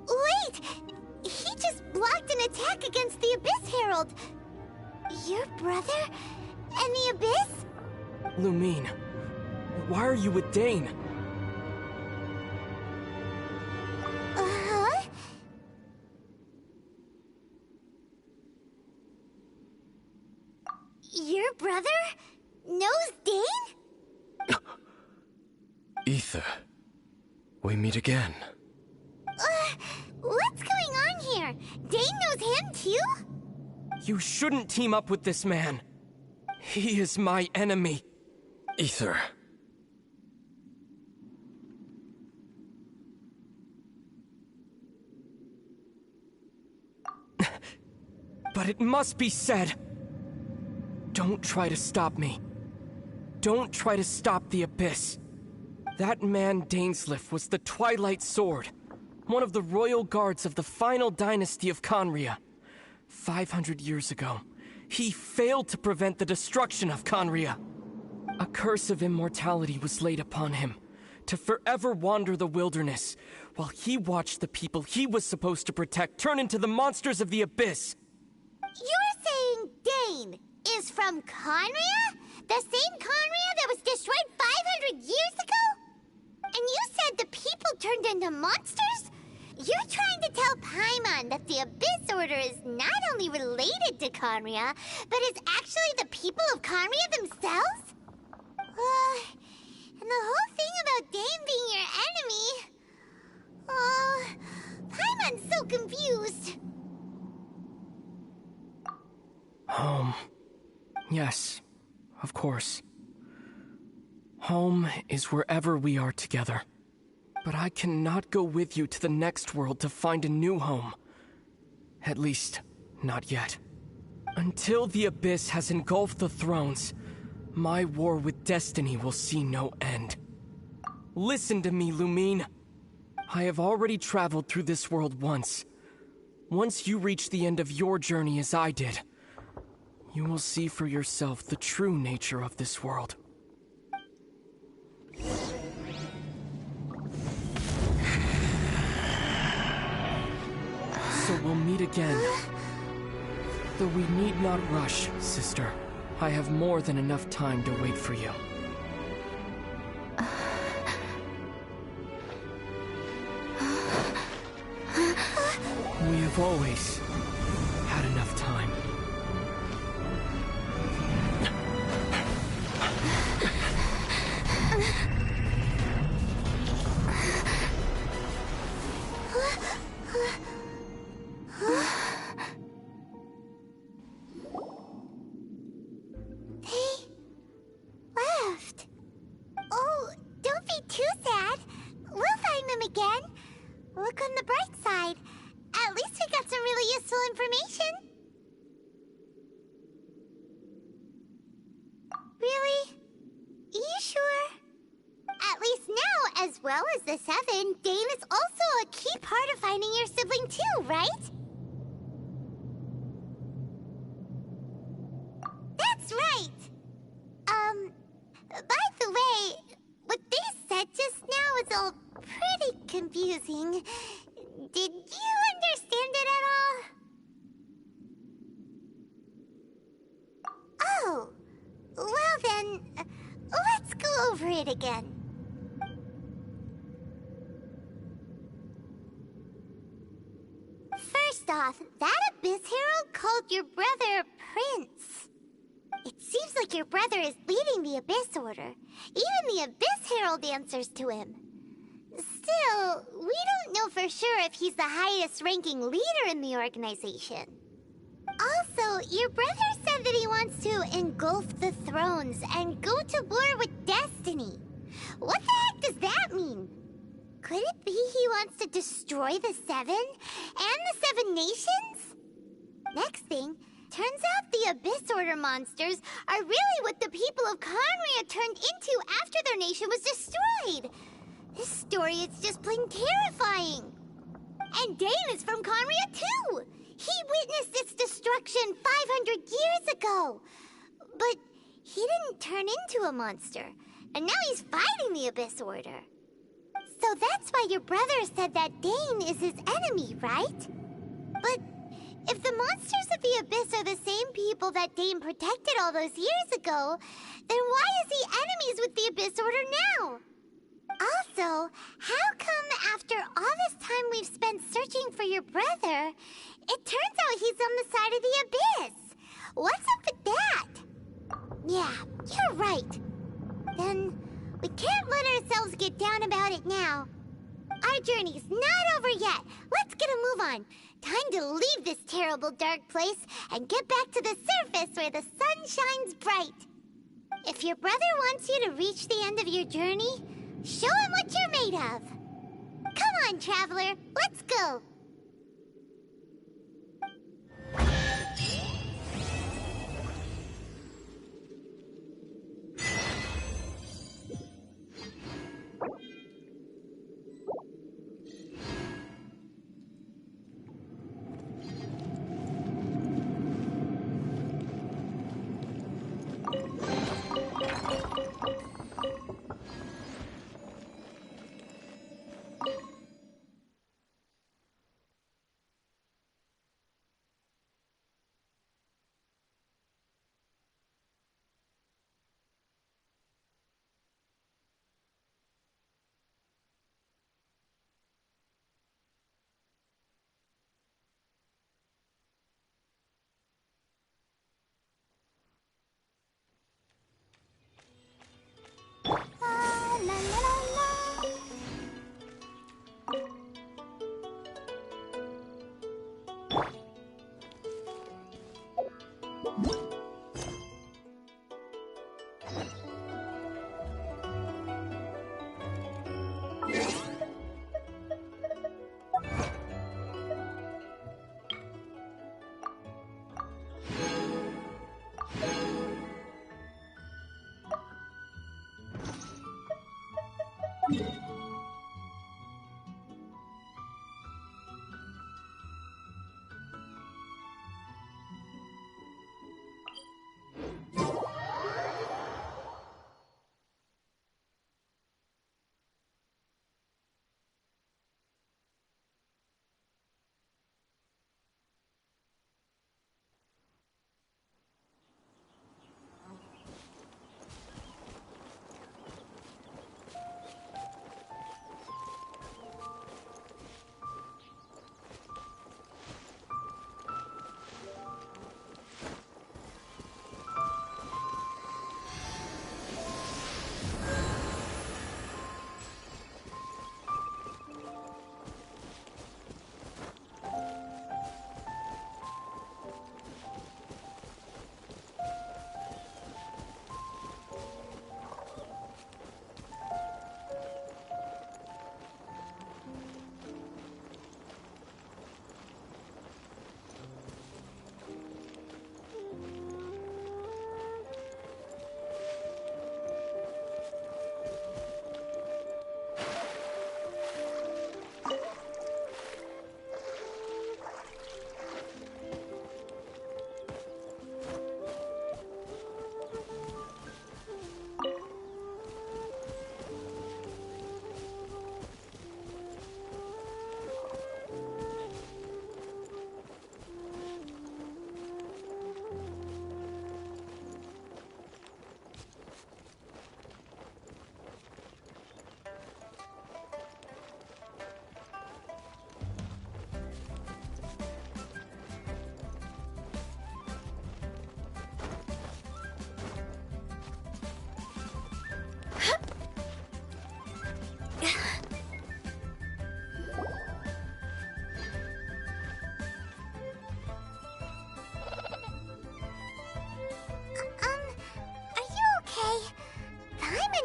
Wait! He just blocked an attack against the Abyss Herald! Your brother? And the Abyss? Lumine, why are you with Dane? Uh-huh? Your brother knows Dane? Ether, we meet again. What's going on here? Dane knows him too? You shouldn't team up with this man. He is my enemy. Ether. But it must be said. Don't try to stop me. Don't try to stop the Abyss. That man Dainsleif was the Twilight Sword, one of the royal guards of the final dynasty of Conria. 500 years ago, he failed to prevent the destruction of Conria. A curse of immortality was laid upon him, to forever wander the wilderness, while he watched the people he was supposed to protect turn into the monsters of the Abyss. You're saying Dane is from Conria? The same Conria that was destroyed 500 years ago? And you said the people turned into monsters? You're trying to tell Paimon that the Abyss Order is not only related to Conria, but is actually the people of Conria themselves? And the whole thing about Dane being your enemy... Paimon's so confused. Home. Yes, of course. Home is wherever we are together. But I cannot go with you to the next world to find a new home. At least, not yet. Until the Abyss has engulfed the thrones, my war with destiny will see no end. Listen to me, Lumine. I have already traveled through this world once. Once you reach the end of your journey as I did, you will see for yourself the true nature of this world. So we'll meet again. Though we need not rush, sister. I have more than enough time to wait for you. We have always had enough time. Look on the bright side. At least we got some really useful information. Really? You sure? At least now, as well as the Seven, Dane is also a key part of finding your sibling too, right? That's right! By the way, what they said just now is all pretty confusing. Did you understand it at all? Oh, well then, let's go over it again. First off, that Abyss Herald called your brother Prince. It seems like your brother is leading the Abyss Order. Even the Abyss Herald answers to him. Still, we don't know for sure if he's the highest-ranking leader in the organization. Also, your brother said that he wants to engulf the thrones and go to war with destiny. What the heck does that mean? Could it be he wants to destroy the Seven and the Seven Nations? Next thing, turns out the Abyss Order monsters are really what the people of Conria turned into after their nation was destroyed. This story is just plain terrifying. And Dane is from Conria too. He witnessed its destruction 500 years ago. But he didn't turn into a monster. And now he's fighting the Abyss Order. So that's why your brother said that Dane is his enemy, right? But if the monsters of the Abyss are the same people that Dane protected all those years ago, then why is he enemies with the Abyss Order now? Also, how come after all this time we've spent searching for your brother, it turns out he's on the side of the Abyss? What's up with that? Yeah, you're right. Then we can't let ourselves get down about it now. Our journey's not over yet. Let's get a move on. Time to leave this terrible dark place and get back to the surface where the sun shines bright. If your brother wants you to reach the end of your journey, show him what you're made of. Come on, traveler. Let's go.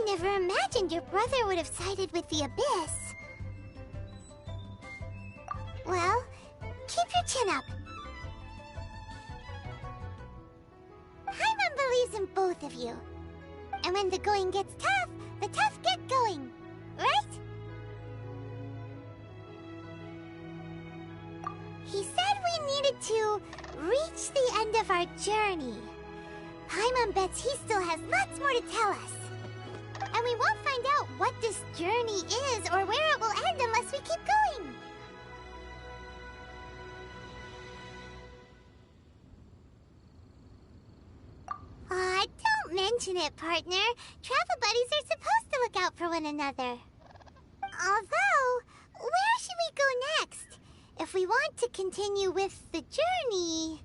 Never imagined your brother would have sided with the Abyss. Well, keep your chin up. Paimon believes in both of you. And when the going gets tough, the tough get going. Right? He said we needed to reach the end of our journey. Paimon bets he still has lots more to tell us. and we won't find out what this journey is or where it will end unless we keep going. Aw, don't mention it, partner. Travel buddies are supposed to look out for one another. Although, where should we go next? If we want to continue with the journey...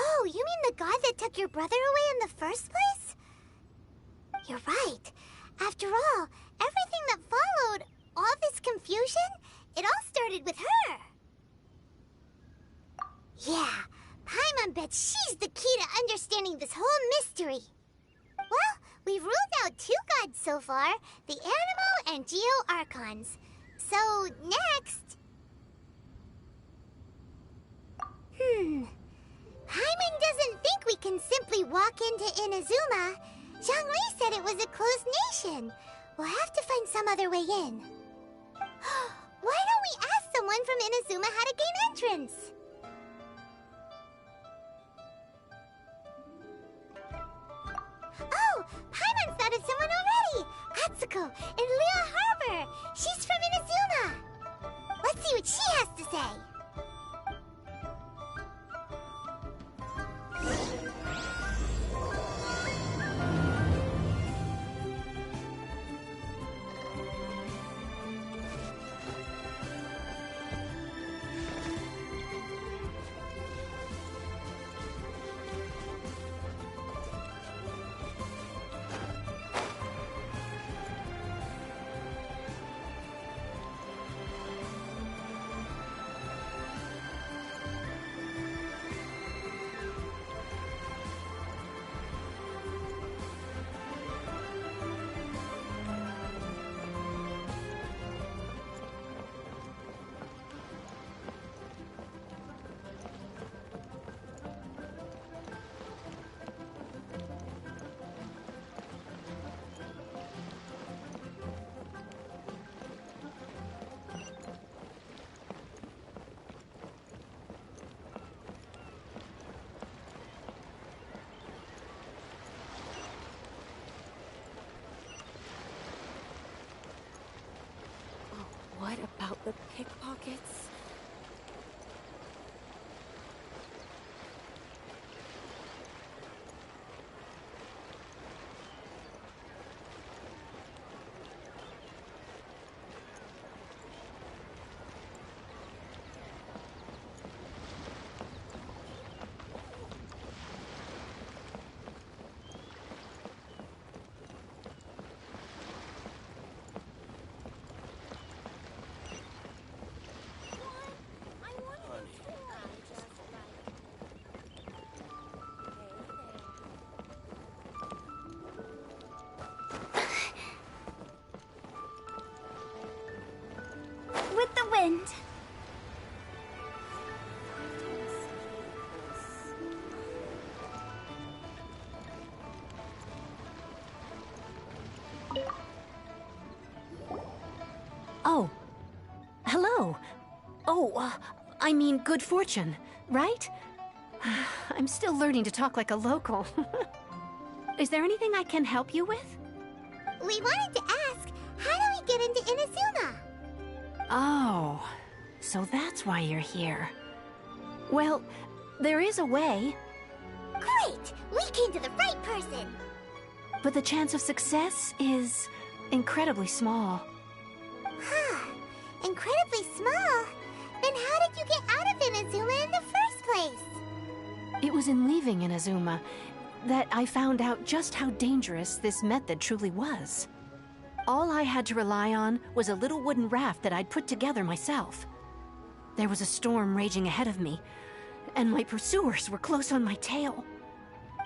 Oh, you mean the god that took your brother away in the first place? You're right. After all, everything that followed, all this confusion, it all started with her. Yeah, Paimon bets she's the key to understanding this whole mystery. Well, we've ruled out 2 gods so far, the Animo and Geo Archons. So, next... Paimon doesn't think we can simply walk into Inazuma. Zhongli said it was a closed nation. We'll have to find some other way in. Why don't we ask someone from Inazuma how to gain entrance? Oh, Paimon thought of someone already! Atsuko, in Lea Harbor! She's from Inazuma! Let's see what she has to say! What about the pickpockets? With the wind. Oh. Hello. Oh, I mean good fortune, right? I'm still learning to talk like a local. Is there anything I can help you with? We wanted to ask, how do we get into Inazuma? Oh, so that's why you're here. Well, there is a way, Great! We came to the right person! but the chance of success is incredibly small. Huh. Incredibly small? Then how did you get out of Inazuma in the first place? It was in leaving Inazuma that I found out just how dangerous this method truly was. All I had to rely on was a little wooden raft that I'd put together myself. There was a storm raging ahead of me, and my pursuers were close on my tail.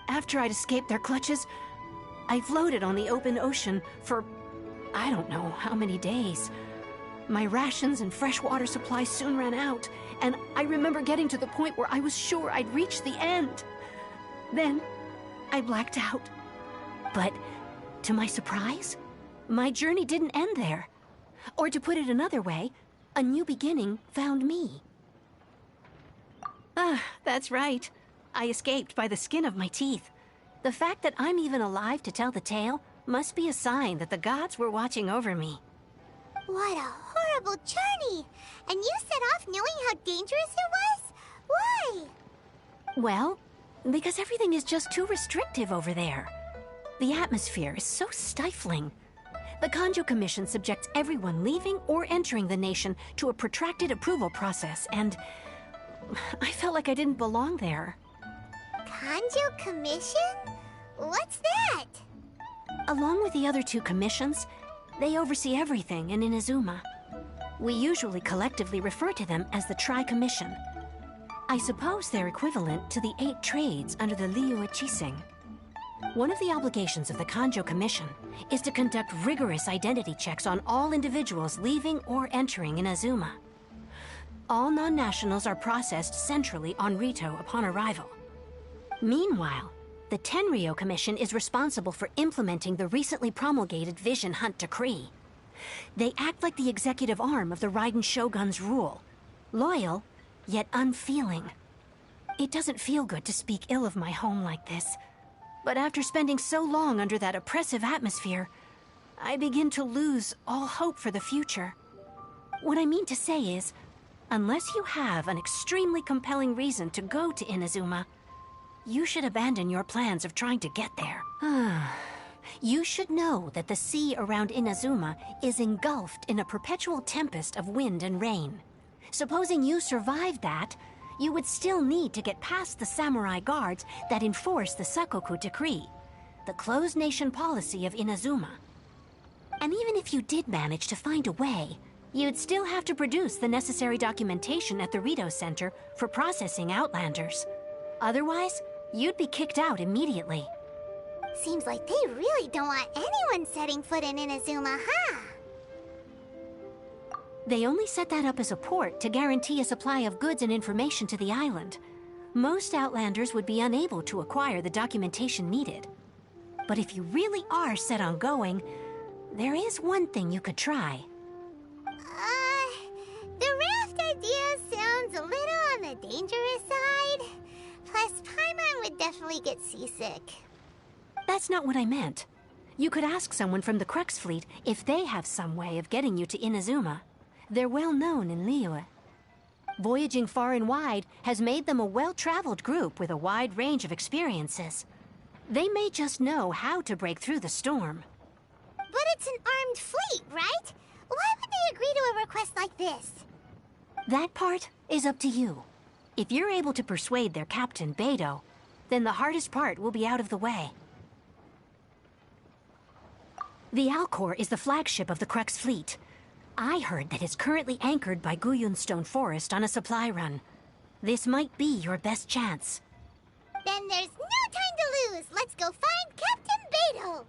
After I'd escaped their clutches, I floated on the open ocean for I don't know how many days. My rations and freshwater supply soon ran out, and I remember getting to the point where I was sure I'd reached the end. Then, I blacked out. But, to my surprise, my journey didn't end there. Or to put it another way, a new beginning found me. Ah, that's right. I escaped by the skin of my teeth. The fact that I'm even alive to tell the tale must be a sign that the gods were watching over me. What a horrible journey! And you set off knowing how dangerous it was? Why? Well, because everything is just too restrictive over there. The atmosphere is so stifling. The Kanjo Commission subjects everyone leaving or entering the nation to a protracted approval process, and I felt like I didn't belong there. Kanjo Commission? What's that? Along with the other two commissions, they oversee everything in Inazuma. We usually collectively refer to them as the Tri-Commission. I suppose they're equivalent to the 8 trades under the Liyue Chising. One of the obligations of the Kanjo Commission is to conduct rigorous identity checks on all individuals leaving or entering Inazuma. All non-nationals are processed centrally on Rito upon arrival. Meanwhile, the Tenryo Commission is responsible for implementing the recently promulgated Vision Hunt Decree. They act like the executive arm of the Raiden Shogun's rule. Loyal, yet unfeeling. It doesn't feel good to speak ill of my home like this, but after spending so long under that oppressive atmosphere, I begin to lose all hope for the future. What I mean to say is, unless you have an extremely compelling reason to go to Inazuma, you should abandon your plans of trying to get there. You should know that the sea around Inazuma is engulfed in a perpetual tempest of wind and rain. Supposing you survived that, you would still need to get past the samurai guards that enforce the Sakoku Decree, the closed nation policy of Inazuma. And even if you did manage to find a way, you'd still have to produce the necessary documentation at the Rito Center for processing Outlanders. Otherwise, you'd be kicked out immediately. Seems like they really don't want anyone setting foot in Inazuma, huh? They only set that up as a port to guarantee a supply of goods and information to the island. Most Outlanders would be unable to acquire the documentation needed. But if you really are set on going, there is one thing you could try. The raft idea sounds a little on the dangerous side. Plus, Paimon would definitely get seasick. That's not what I meant. You could ask someone from the Crux fleet if they have some way of getting you to Inazuma. They're well known in Liyue. Voyaging far and wide has made them a well-traveled group with a wide range of experiences. They may just know how to break through the storm. But it's an armed fleet, right? Why would they agree to a request like this? That part is up to you. If you're able to persuade their captain, Beidou, then the hardest part will be out of the way. The Alcor is the flagship of the Crux fleet. I heard that it's currently anchored by Guyunstone Forest on a supply run. This might be your best chance. Then there's no time to lose. Let's go find Captain Beidou.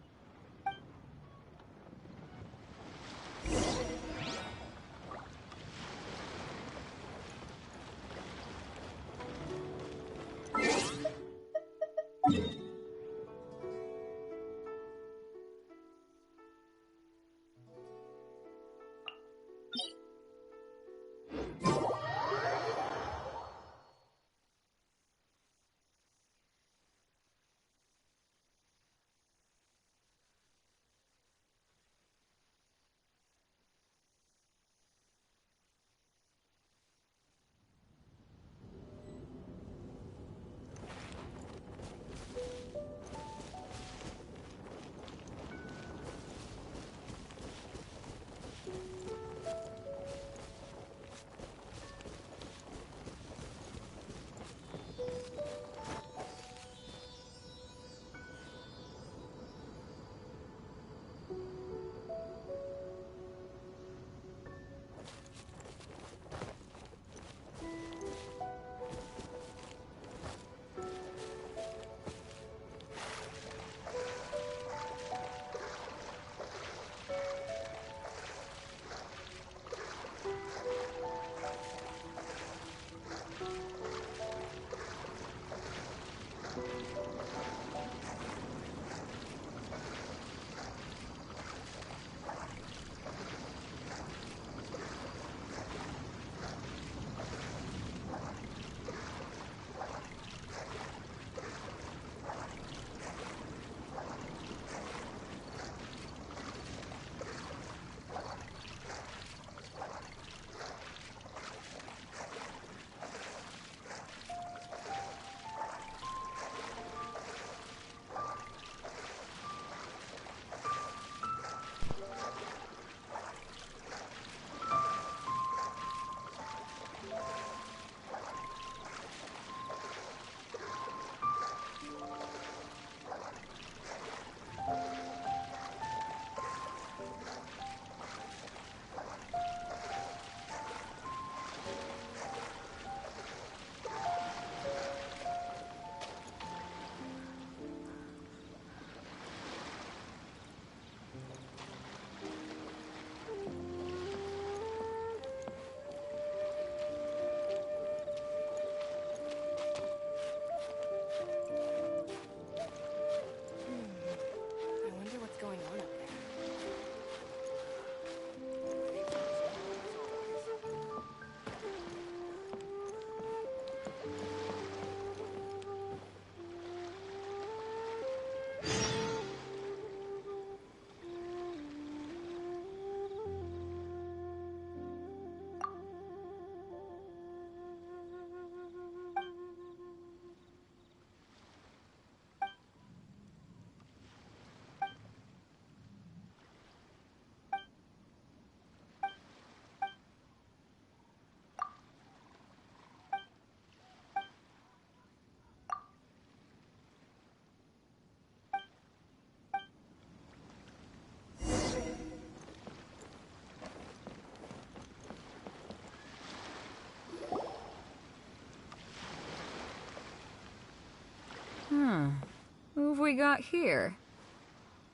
have we got here?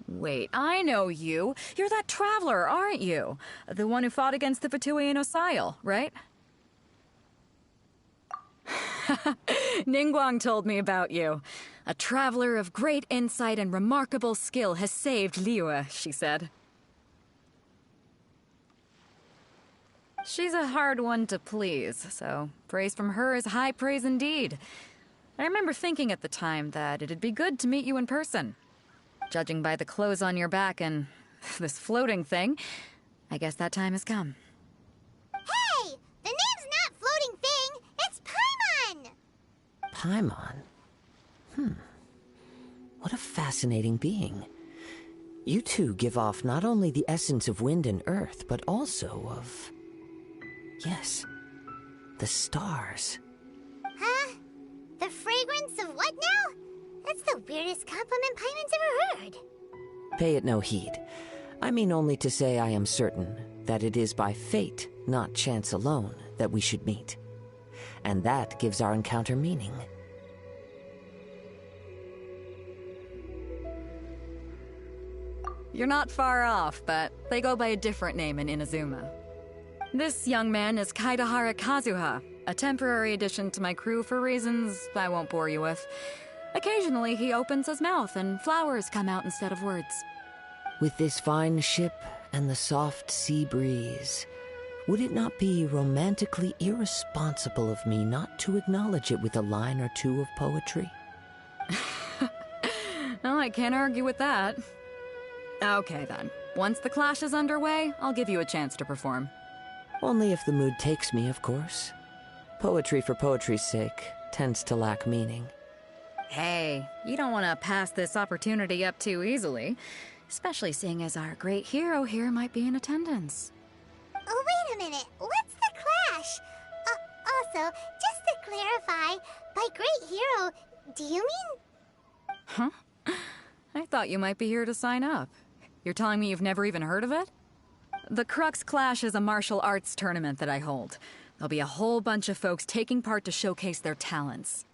Wait, I know you. You're that traveler, aren't you? The one who fought against the Fatui and Osile, right? Ningguang told me about you. A traveler of great insight and remarkable skill has saved Liyue, she said. She's a hard one to please, so praise from her is high praise indeed. I remember thinking at the time that it'd be good to meet you in person. Judging by the clothes on your back and this floating thing, I guess that time has come. Hey! The name's not Floating Thing, it's Paimon! Paimon? What a fascinating being. You two give off not only the essence of wind and earth, but also of... yes, the stars. Huh? The fragrance of what now? That's the weirdest compliment Paimon's ever heard. Pay it no heed. I mean only to say I am certain that it is by fate, not chance alone, that we should meet. And that gives our encounter meaning. You're not far off, but they go by a different name in Inazuma. This young man is Kaidahara Kazuha, a temporary addition to my crew for reasons I won't bore you with. Occasionally he opens his mouth and flowers come out instead of words. With this fine ship and the soft sea breeze, would it not be romantically irresponsible of me not to acknowledge it with a line or two of poetry? Well, I can't argue with that. Okay then. Once the clash is underway, I'll give you a chance to perform. Only if the mood takes me, of course. Poetry for poetry's sake tends to lack meaning. Hey, you don't want to pass this opportunity up too easily, especially seeing as our great hero here might be in attendance. Oh, wait a minute. What's the clash? Also, just to clarify, by great hero, do you mean... Huh? I thought you might be here to sign up. You're telling me you've never even heard of it? The Crux Clash is a martial arts tournament that I hold. There'll be a whole bunch of folks taking part to showcase their talents.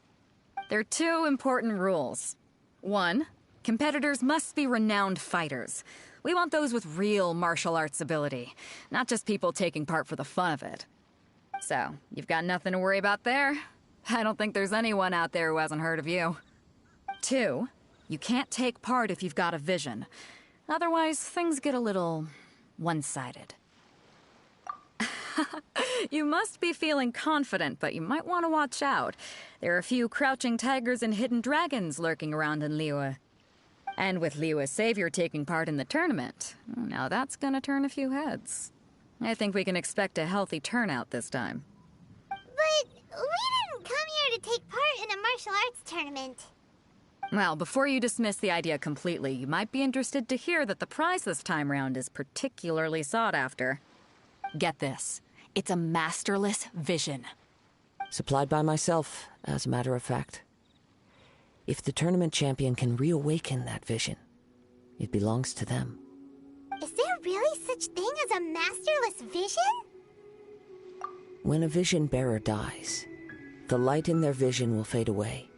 There are two important rules. One, competitors must be renowned fighters. We want those with real martial arts ability, not just people taking part for the fun of it. So, you've got nothing to worry about there. I don't think there's anyone out there who hasn't heard of you. Two, you can't take part if you've got a vision. Otherwise, things get a little one-sided. You must be feeling confident, but you might want to watch out. There are a few crouching tigers and hidden dragons lurking around in Liyue. And with Liyue's savior taking part in the tournament, now that's gonna turn a few heads. I think we can expect a healthy turnout this time. But we didn't come here to take part in a martial arts tournament. Well, before you dismiss the idea completely, you might be interested to hear that the prize this time round is particularly sought after. Get this. It's a masterless vision. Supplied by myself, as a matter of fact. If the tournament champion can reawaken that vision, it belongs to them. Is there really such thing as a masterless vision? When a vision bearer dies, the light in their vision will fade away.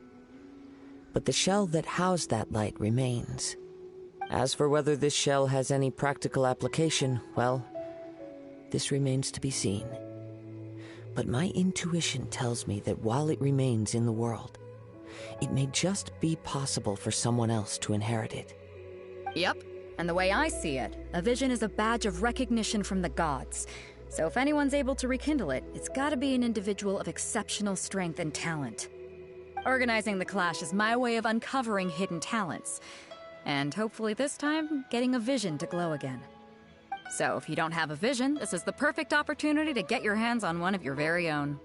But the shell that housed that light remains. As for whether this shell has any practical application, well, this remains to be seen. But my intuition tells me that while it remains in the world, it may just be possible for someone else to inherit it. Yep, and the way I see it, a vision is a badge of recognition from the gods. So if anyone's able to rekindle it, it's gotta be an individual of exceptional strength and talent. Organizing the clash is my way of uncovering hidden talents. And hopefully this time, getting a vision to glow again. So if you don't have a vision, this is the perfect opportunity to get your hands on one of your very own.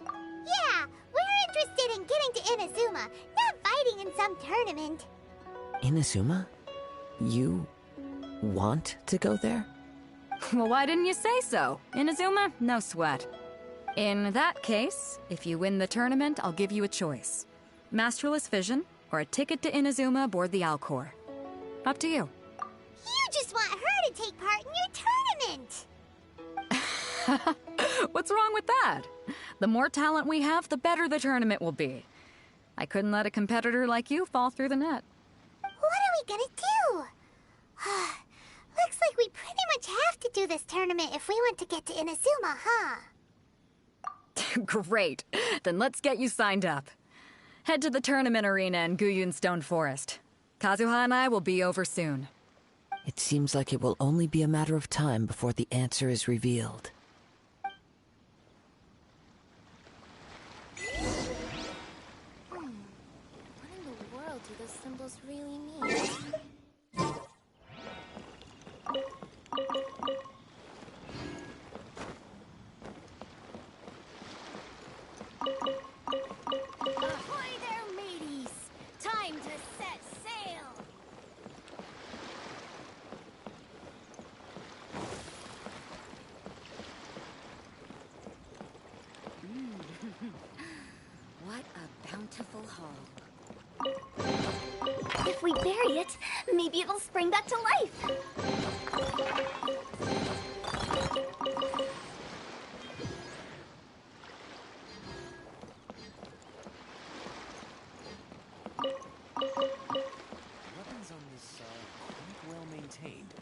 Yeah, we're interested in getting to Inazuma, not fighting in some tournament. Inazuma? You want to go there? Well, why didn't you say so? Inazuma? No sweat. In that case, if you win the tournament, I'll give you a choice. Masterless Vision, or a ticket to Inazuma aboard the Alcor. Up to you. You just want her to take part in your tournament! What's wrong with that? The more talent we have, the better the tournament will be. I couldn't let a competitor like you fall through the net. What are we gonna do? Looks like we pretty much have to do this tournament if we want to get to Inazuma, huh? Great. Then let's get you signed up. Head to the tournament arena in Guyun Stone Forest. Kazuha and I will be over soon. It seems like it will only be a matter of time before the answer is revealed. What in the world do those symbols really mean? Ahoy there, mateys! Time to set sail! What a bountiful haul. If we bury it, maybe it'll spring back to life. Weapons on this side quite well maintained.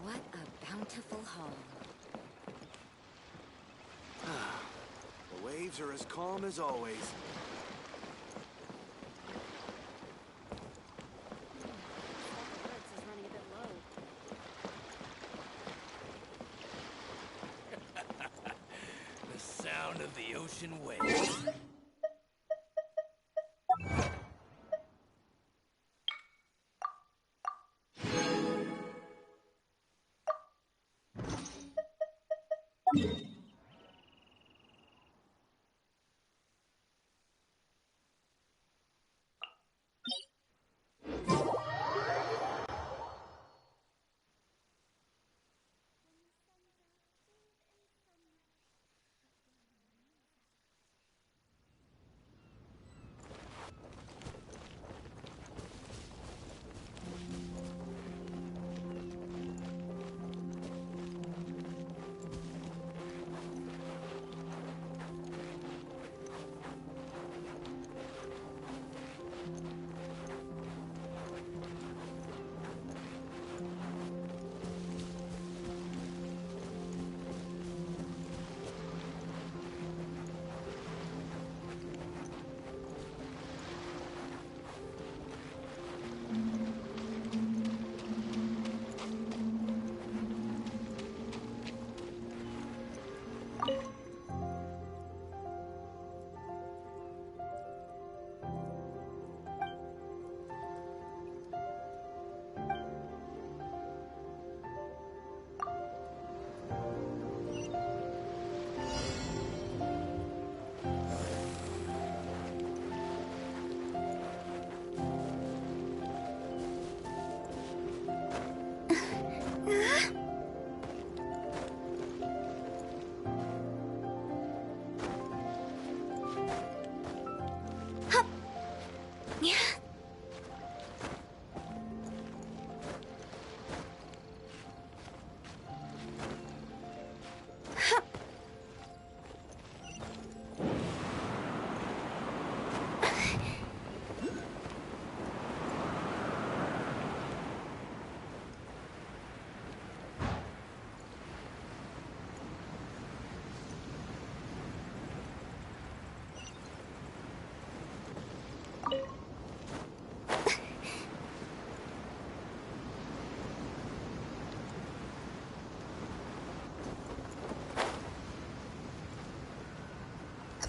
What a bountiful haul. The waves are as calm as always. The sound of the ocean waves.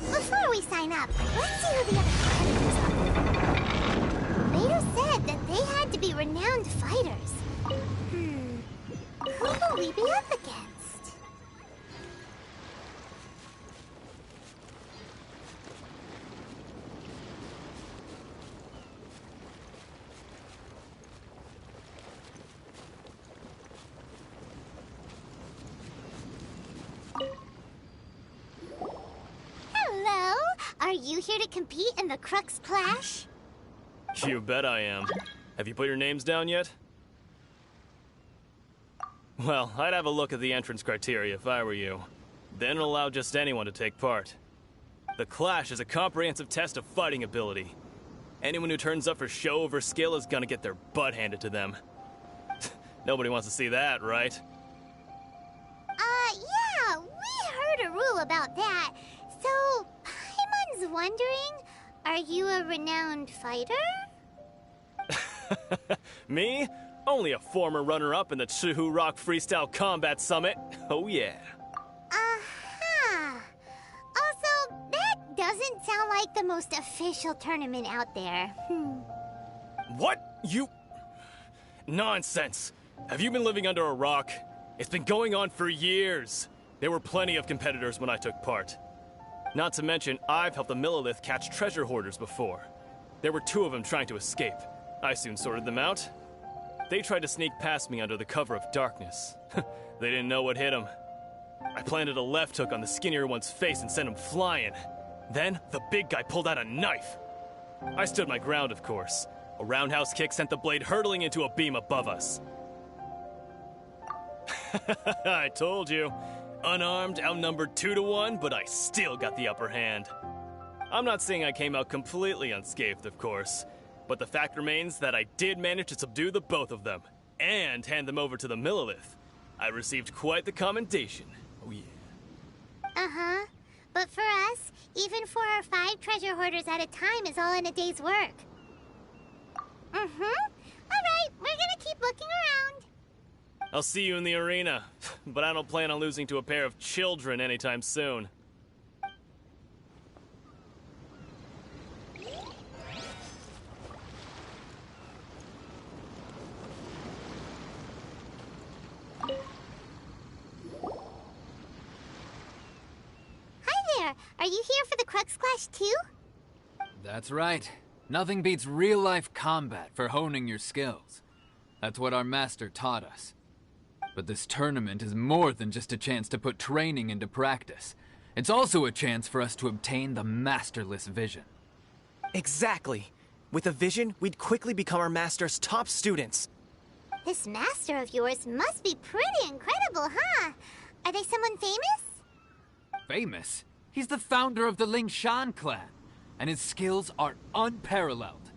Before we sign up, let's see who the other competitors are. Vader said that they had to be renowned fighters. Who will we be up against? Hello? Are you here to compete in the Crux Clash? You bet I am. Have you put your names down yet? Well, I'd have a look at the entrance criteria if I were you. Then allow just anyone to take part. The Clash is a comprehensive test of fighting ability. Anyone who turns up for show over skill is gonna get their butt handed to them. Nobody wants to see that, right? Yeah, we heard a rule about that. So, Paimon's wondering, are you a renowned fighter? Me? Only a former runner-up in the Chihu Rock Freestyle Combat Summit. Oh yeah. Uh-huh. Also, that doesn't sound like the most official tournament out there. What? You... Nonsense. Have you been living under a rock? It's been going on for years. There were plenty of competitors when I took part. Not to mention, I've helped the Millilith catch treasure hoarders before. There were 2 of them trying to escape. I soon sorted them out. They tried to sneak past me under the cover of darkness. They didn't know what hit them. I planted a left hook on the skinnier one's face and sent him flying. Then, the big guy pulled out a knife. I stood my ground, of course. A roundhouse kick sent the blade hurtling into a beam above us. I told you. Unarmed, outnumbered 2 to 1, but I still got the upper hand. I'm not saying I came out completely unscathed, of course. But the fact remains that I did manage to subdue the both of them, and hand them over to the Millilith. I received quite the commendation. Oh yeah. Uh-huh. But for us, even 4 or 5 treasure hoarders at a time is all in a day's work. Mm-hmm. Alright, we're gonna keep looking around. I'll see you in the arena, but I don't plan on losing to a pair of children anytime soon. Are you here for the Crux Clash too? That's right. Nothing beats real-life combat for honing your skills. That's what our master taught us. But this tournament is more than just a chance to put training into practice. It's also a chance for us to obtain the masterless vision. Exactly. With a vision, we'd quickly become our master's top students. This master of yours must be pretty incredible, huh? Are they someone famous? Famous? He's the founder of the Lingshan clan, and his skills are unparalleled.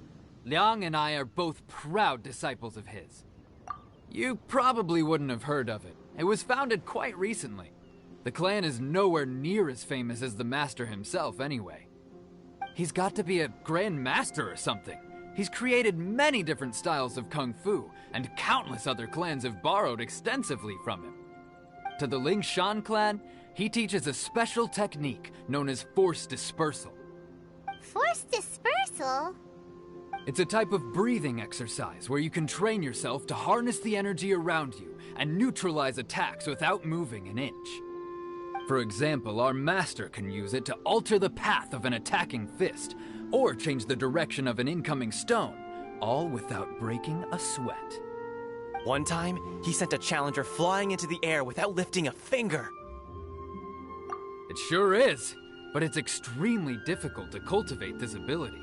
Liang and I are both proud disciples of his. You probably wouldn't have heard of it. It was founded quite recently. The clan is nowhere near as famous as the master himself anyway. He's got to be a grand master or something. He's created many different styles of kung fu, and countless other clans have borrowed extensively from him. To the Lingshan clan, he teaches a special technique known as force dispersal. Force dispersal? It's a type of breathing exercise where you can train yourself to harness the energy around you and neutralize attacks without moving an inch. For example, our master can use it to alter the path of an attacking fist, or change the direction of an incoming stone, all without breaking a sweat. One time, he sent a challenger flying into the air without lifting a finger. It sure is, but it's extremely difficult to cultivate this ability.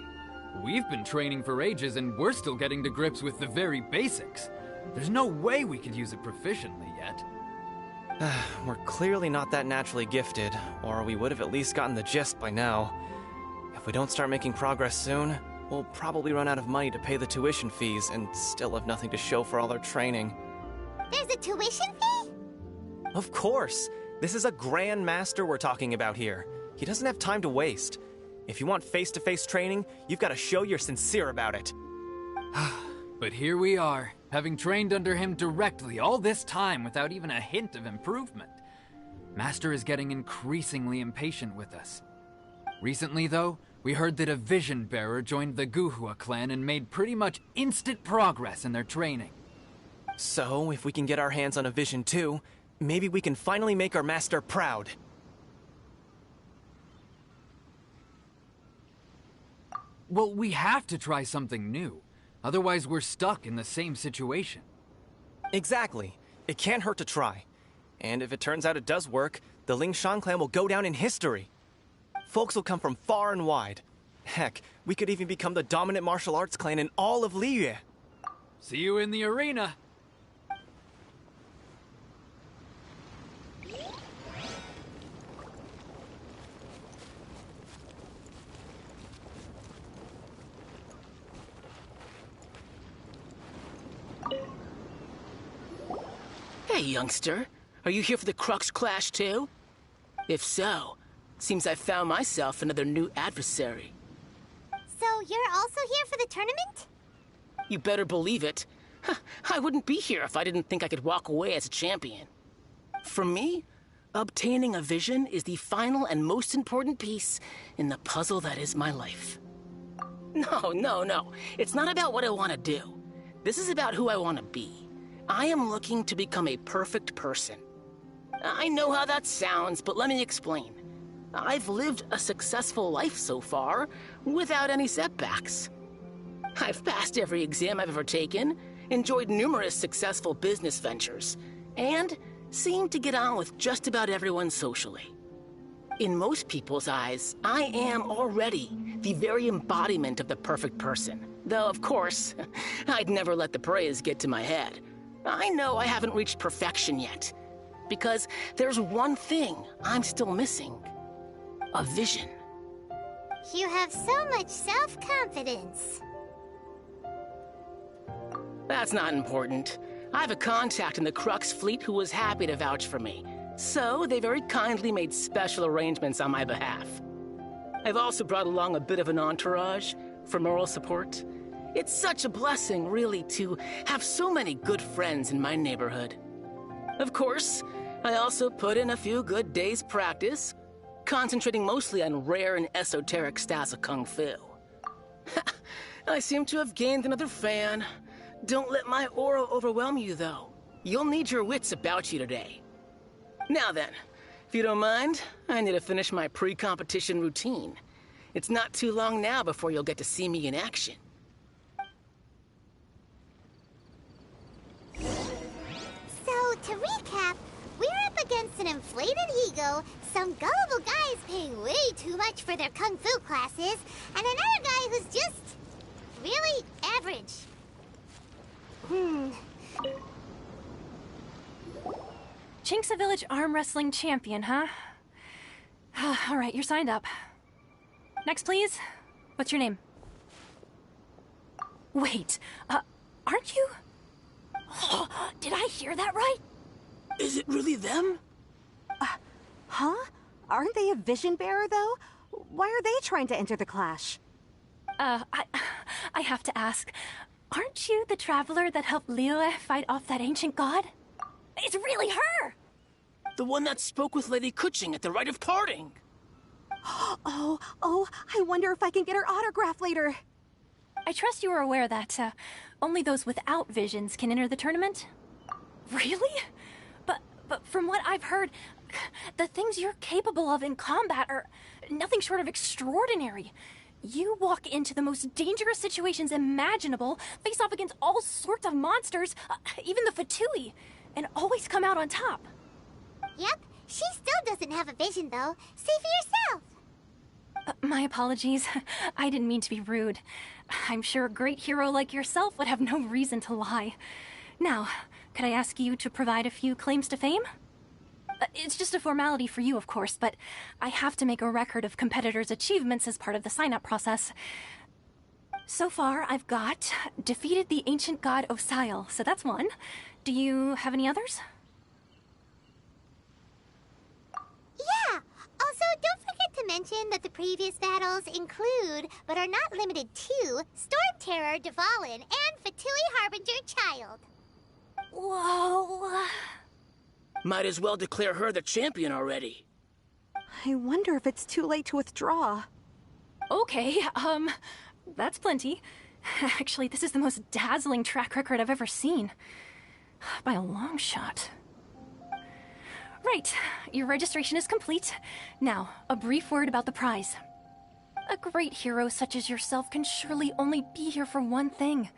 We've been training for ages and we're still getting to grips with the very basics. There's no way we could use it proficiently yet. We're clearly not that naturally gifted, or we would have at least gotten the gist by now. If we don't start making progress soon, we'll probably run out of money to pay the tuition fees and still have nothing to show for all our training. There's a tuition fee? Of course! This is a Grand Master we're talking about here. He doesn't have time to waste. If you want face-to-face training, you've got to show you're sincere about it. But here we are, having trained under him directly all this time without even a hint of improvement. Master is getting increasingly impatient with us. Recently, though, we heard that a vision bearer joined the Guhua clan and made pretty much instant progress in their training. So, if we can get our hands on a vision too, maybe we can finally make our master proud. Well, we have to try something new. Otherwise, we're stuck in the same situation. Exactly. It can't hurt to try. And if it turns out it does work, the Lingshan clan will go down in history. Folks will come from far and wide. Heck, we could even become the dominant martial arts clan in all of Liyue. See you in the arena. youngster. Are you here for the Crux Clash too? If so, seems I found myself another new adversary. So you're also here for the tournament? You better believe it. I wouldn't be here if I didn't think I could walk away as a champion. For me, obtaining a vision is the final and most important piece in the puzzle that is my life. No. It's not about what I want to do. This is about who I want to be. I am looking to become a perfect person. I know how that sounds, but let me explain. I've lived a successful life so far, without any setbacks. I've passed every exam I've ever taken, enjoyed numerous successful business ventures, and seem to get on with just about everyone socially. In most people's eyes, I am already the very embodiment of the perfect person. Though, of course, I'd never let the praise get to my head. I know I haven't reached perfection yet, because there's one thing I'm still missing. A vision. You have so much self-confidence. That's not important. I have a contact in the Crux fleet who was happy to vouch for me, so they very kindly made special arrangements on my behalf. I've also brought along a bit of an entourage for moral support. It's such a blessing, really, to have so many good friends in my neighborhood. Of course, I also put in a few good days' practice, concentrating mostly on rare and esoteric styles of Kung Fu. I seem to have gained another fan. Don't let my aura overwhelm you, though. You'll need your wits about you today. Now then, if you don't mind, I need to finish my pre-competition routine. It's not too long now before you'll get to see me in action. So, to recap, we're up against an inflated ego, some gullible guys paying way too much for their kung fu classes, and another guy who's just really average. Chinxa Village arm wrestling champion, huh? All right, you're signed up. Next, please. What's your name? Wait, aren't you? Did I hear that right? Is it really them? Huh? Aren't they a vision bearer, though? Why are they trying to enter the clash? I have to ask. Aren't you the traveler that helped Liyue fight off that ancient god? It's really her! The one that spoke with Lady Kuching at the rite of parting. Oh, I wonder if I can get her autograph later. I trust you are aware that only those without visions can enter the tournament? Really? But from what I've heard, the things you're capable of in combat are nothing short of extraordinary. You walk into the most dangerous situations imaginable, face off against all sorts of monsters, even the Fatui, and always come out on top. Yep, she still doesn't have a vision, though. See for yourself. My apologies. I didn't mean to be rude. I'm sure a great hero like yourself would have no reason to lie. Now, could I ask you to provide a few claims to fame? It's just a formality for you, of course, but I have to make a record of competitors' achievements as part of the sign-up process. So far, I've got defeated the ancient god Osial, so that's one. Do you have any others? Yeah! Also, don't forget to mention that the previous battles include, but are not limited to, Storm Terror, Dvalin, and Fatui Harbinger Child. Whoa... Might as well declare her the champion already. I wonder if it's too late to withdraw. Okay, that's plenty. Actually, this is the most dazzling track record I've ever seen. By a long shot. Right, your registration is complete. Now, a brief word about the prize. A great hero such as yourself can surely only be here for one thing.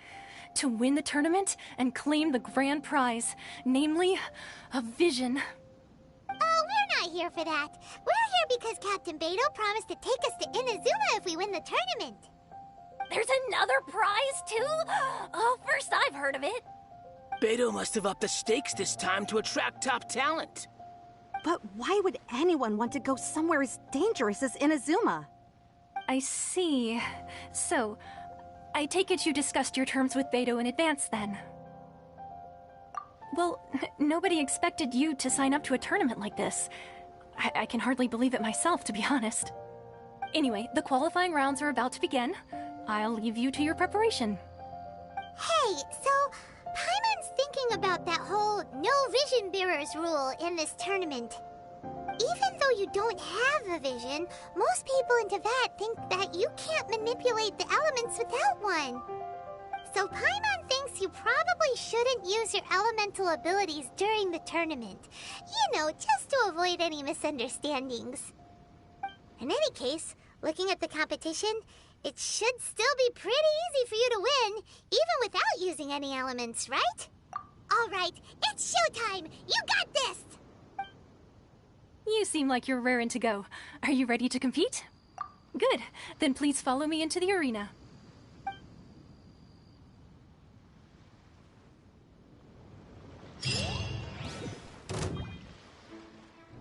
To win the tournament and claim the grand prize, namely, a vision. Oh, we're not here for that. We're here because Captain Beidou promised to take us to Inazuma if we win the tournament. There's another prize, too? Oh, first I've heard of it. Beidou must have upped the stakes this time to attract top talent. But why would anyone want to go somewhere as dangerous as Inazuma? I see. So, I take it you discussed your terms with Beidou in advance, then? Well, nobody expected you to sign up to a tournament like this. I can hardly believe it myself, to be honest. Anyway, the qualifying rounds are about to begin. I'll leave you to your preparation. Hey, so Paimon's thinking about that whole no vision bearers rule in this tournament. Even though you don't have a vision, most people in Teyvat think that you can't manipulate the elements without one. So Paimon thinks you probably shouldn't use your elemental abilities during the tournament. You know, just to avoid any misunderstandings. In any case, looking at the competition, it should still be pretty easy for you to win, even without using any elements, right? Alright, it's showtime! You got this! You seem like you're raring to go. Are you ready to compete? Good. Then please follow me into the arena.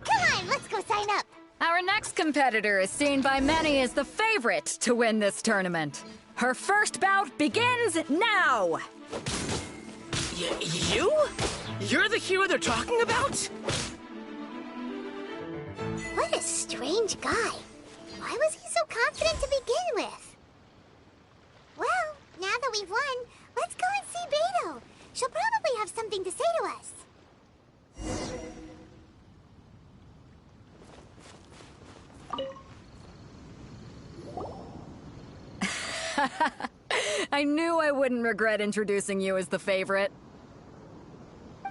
Come on, let's go sign up! Our next competitor is seen by many as the favorite to win this tournament. Her first bout begins now! You? You're the hero they're talking about? What a strange guy. Why was he so confident to begin with? Well, now that we've won, let's go and see Beto. She'll probably have something to say to us. I knew I wouldn't regret introducing you as the favorite.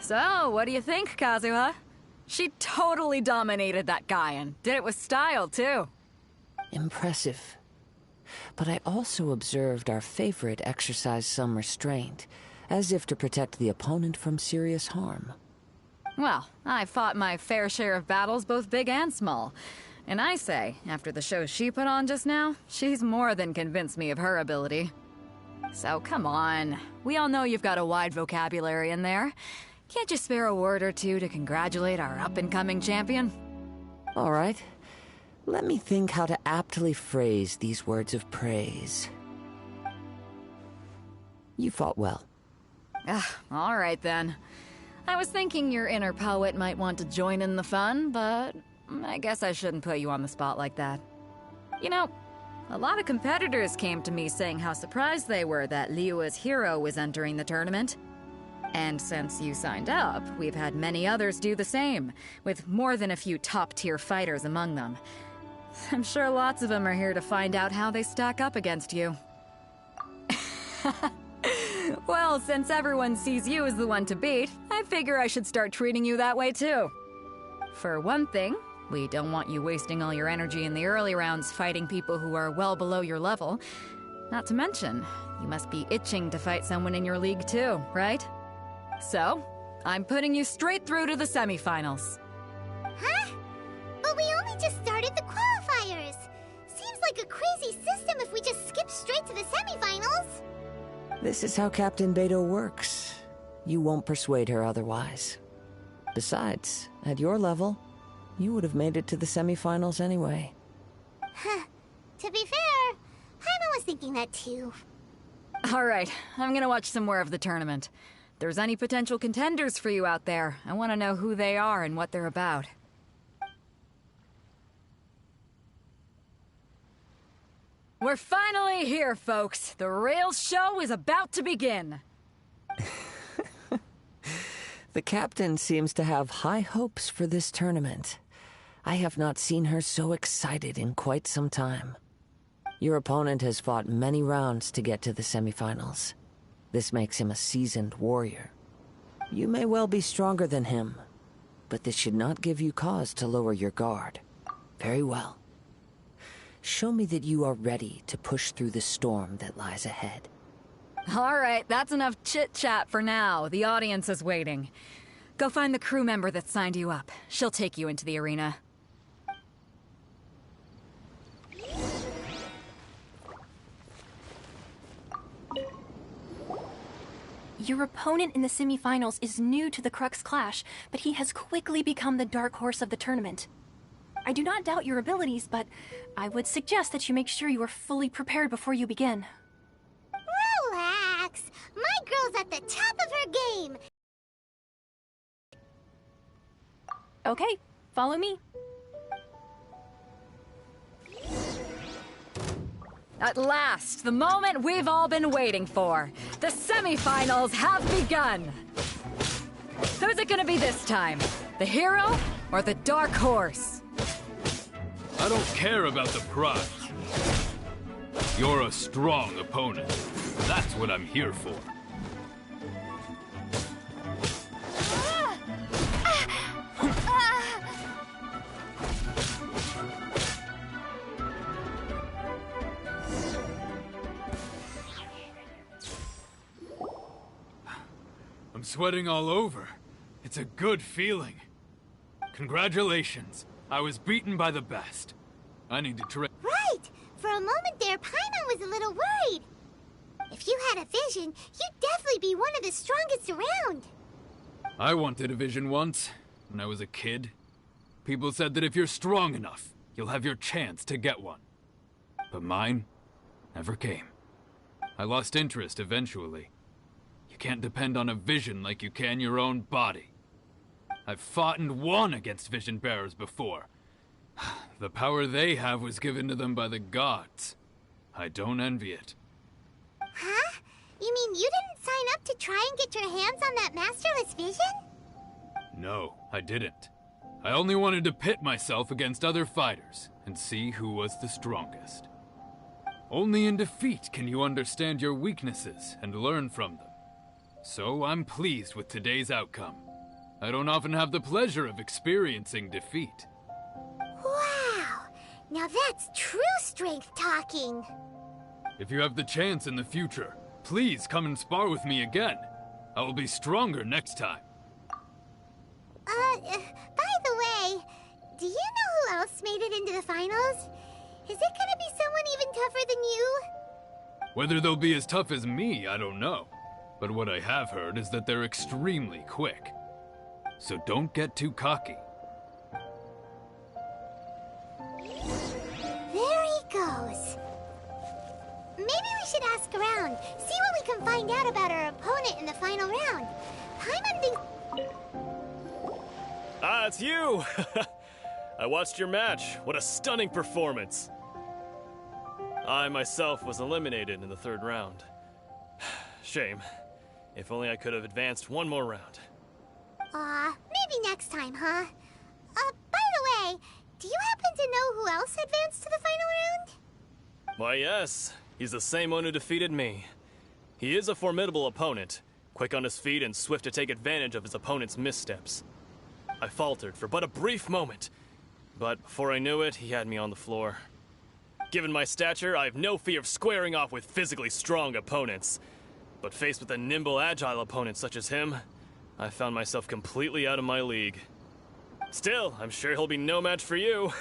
So, what do you think, Kazuha? She totally dominated that guy and did it with style, too. Impressive. But I also observed our favorite exercise some restraint, as if to protect the opponent from serious harm. Well, I fought my fair share of battles, both big and small. And I say, after the show she put on just now, she's more than convinced me of her ability. So come on, we all know you've got a wide vocabulary in there. Can't you spare a word or two to congratulate our up-and-coming champion? All right. Let me think how to aptly phrase these words of praise. You fought well. All right then. I was thinking your inner poet might want to join in the fun, but I guess I shouldn't put you on the spot like that. You know, a lot of competitors came to me saying how surprised they were that Liyue's hero was entering the tournament. And since you signed up, we've had many others do the same, with more than a few top-tier fighters among them. I'm sure lots of them are here to find out how they stack up against you. Well, since everyone sees you as the one to beat, I figure I should start treating you that way too. For one thing, we don't want you wasting all your energy in the early rounds fighting people who are well below your level. Not to mention, you must be itching to fight someone in your league too, right? So, I'm putting you straight through to the semifinals. Huh? But we only just started the qualifiers. Seems like a crazy system if we just skip straight to the semifinals. This is how Captain Beto works. You won't persuade her otherwise. Besides, at your level, you would have made it to the semifinals anyway. Huh. To be fair, Paimon was thinking that too. All right, I'm gonna watch some more of the tournament. If there's any potential contenders for you out there, I want to know who they are and what they're about. We're finally here, folks. The real show is about to begin. The captain seems to have high hopes for this tournament. I have not seen her so excited in quite some time. Your opponent has fought many rounds to get to the semifinals. This makes him a seasoned warrior. You may well be stronger than him, but this should not give you cause to lower your guard. Very well. Show me that you are ready to push through the storm that lies ahead. All right, that's enough chit-chat for now. The audience is waiting. Go find the crew member that signed you up. She'll take you into the arena. Your opponent in the semifinals is new to the Crux Clash, but he has quickly become the dark horse of the tournament. I do not doubt your abilities, but I would suggest that you make sure you are fully prepared before you begin. Relax. My girl's at the top of her game. Okay, follow me. At last, the moment we've all been waiting for. The semifinals have begun. Who's it gonna be this time? The hero or the dark horse? I don't care about the prize. You're a strong opponent. That's what I'm here for. I'm sweating all over. It's a good feeling. Congratulations. I was beaten by the best. I need to train. Right! For a moment there, Paimon was a little worried. If you had a vision, you'd definitely be one of the strongest around. I wanted a vision once, when I was a kid. People said that if you're strong enough, you'll have your chance to get one. But mine never came. I lost interest eventually. You can't depend on a vision like you can your own body. I've fought and won against vision bearers before. The power they have was given to them by the gods. I don't envy it. Huh? You mean you didn't sign up to try and get your hands on that masterless vision? No, I didn't. I only wanted to pit myself against other fighters and see who was the strongest. Only in defeat can you understand your weaknesses and learn from them. So I'm pleased with today's outcome. I don't often have the pleasure of experiencing defeat. Wow! Now that's true strength talking. If you have the chance in the future, please come and spar with me again. I will be stronger next time. By the way, do you know who else made it into the finals? Is it gonna be someone even tougher than you? Whether they'll be as tough as me, I don't know. But what I have heard is that they're extremely quick. So don't get too cocky. There he goes. Maybe we should ask around, see what we can find out about our opponent in the final round. Paimon thinks... Ah, it's you! I watched your match. What a stunning performance. I myself was eliminated in the third round. Shame. If only I could have advanced one more round. Maybe next time, huh? By the way, do you happen to know who else advanced to the final round? Why, yes. He's the same one who defeated me. He is a formidable opponent, quick on his feet and swift to take advantage of his opponent's missteps. I faltered for but a brief moment, but before I knew it, he had me on the floor. Given my stature, I have no fear of squaring off with physically strong opponents. But faced with a nimble, agile opponent such as him, I found myself completely out of my league. Still, I'm sure he'll be no match for you.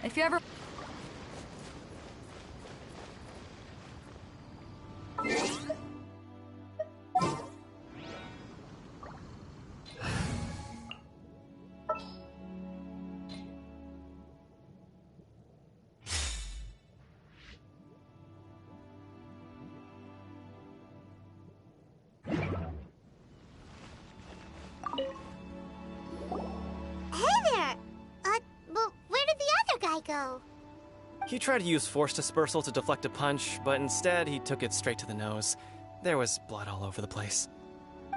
If you ever... Go. He tried to use force dispersal to deflect a punch, but instead he took it straight to the nose. There was blood all over the place.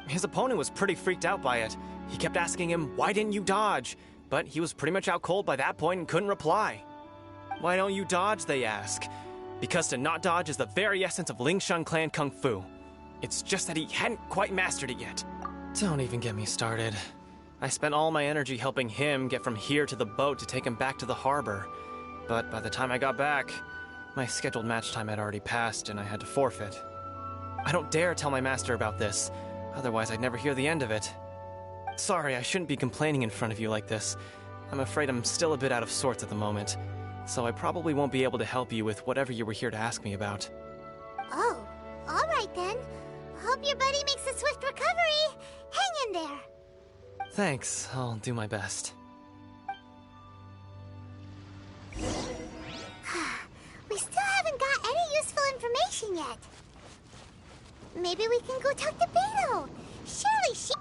His opponent was pretty freaked out by it. He kept asking him, "Why didn't you dodge?" But he was pretty much out cold by that point and couldn't reply. "Why don't you dodge?" they ask. Because to not dodge is the very essence of Lingshan clan kung fu. It's just that he hadn't quite mastered it yet. Don't even get me started. I spent all my energy helping him get from here to the boat to take him back to the harbor. But by the time I got back, My scheduled match time had already passed, and I had to forfeit. I don't dare tell my master about this, otherwise I'd never hear the end of it. Sorry, I shouldn't be complaining in front of you like this. I'm afraid I'm still a bit out of sorts at the moment, so I probably won't be able to help you with whatever you were here to ask me about. Oh, alright then. Hope your buddy makes a swift recovery. Hang in there. Thanks, I'll do my best. We still haven't got any useful information yet. Maybe we can go talk to Beto. Surely she...